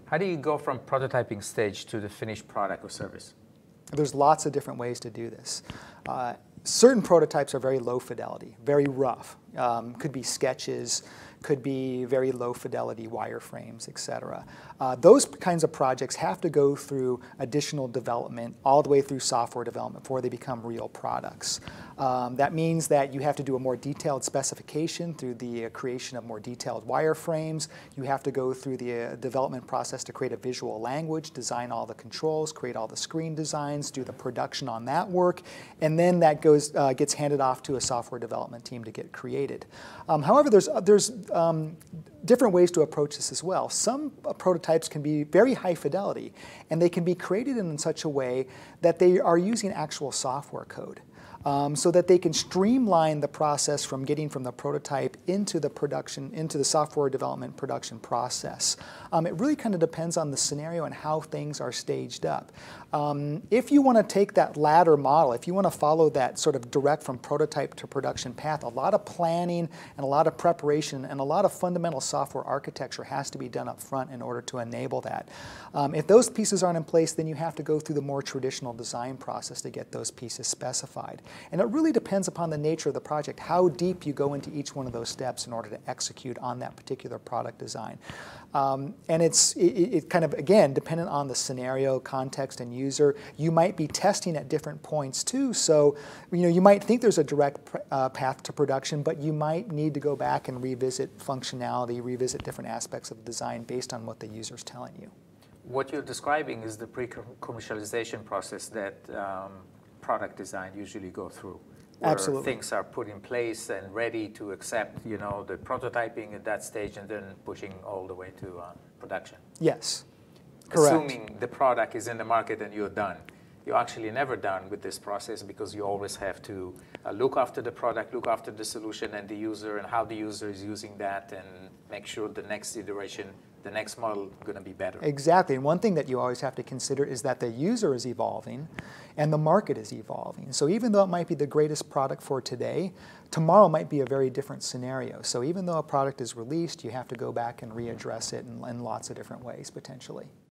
How do you go from prototyping stage to the finished product or service? There's lots of different ways to do this. Certain prototypes are very low fidelity, very rough. Could be sketches, could be very low fidelity wireframes, etc. Those kinds of projects have to go through additional development all the way through software development before they become real products. That means that you have to do a more detailed specification through the creation of more detailed wireframes. You have to go through the development process to create a visual language, design all the controls, create all the screen designs, do the production on that work, and then that gets handed off to a software development team to get created. However, there's different ways to approach this as well. Some prototypes can be very high fidelity, and they can be created in such a way that they are using actual software code. So that they can streamline the process from getting from the prototype into the production, into the software development production process. It really kind of depends on the scenario and how things are staged up. If you want to take that ladder model, if you want to follow that sort of direct from prototype to production path, a lot of planning and a lot of preparation and a lot of fundamental software architecture has to be done up front in order to enable that. If those pieces aren't in place, then you have to go through the more traditional design process to get those pieces specified. And it really depends upon the nature of the project, how deep you go into each one of those steps in order to execute on that particular product design. And it's kind of, again, dependent on the scenario, context, and user. You might be testing at different points too, so you might think there's a direct path to production, but you might need to go back and revisit functionality, revisit different aspects of the design based on what the user's telling you. What you're describing is the pre-commercialization process that product design usually go through, where Absolutely. things are put in place and ready to accept, the prototyping at that stage and then pushing all the way to production. Yes, correct. Assuming the product is in the market and you're done. You're actually never done with this process because you always have to look after the product, look after the solution and the user and how the user is using that and make sure the next iteration, the next model is going to be better. Exactly, and one thing that you always have to consider is that the user is evolving and the market is evolving. So even though it might be the greatest product for today, tomorrow might be a very different scenario. So even though a product is released, you have to go back and readdress it in lots of different ways potentially.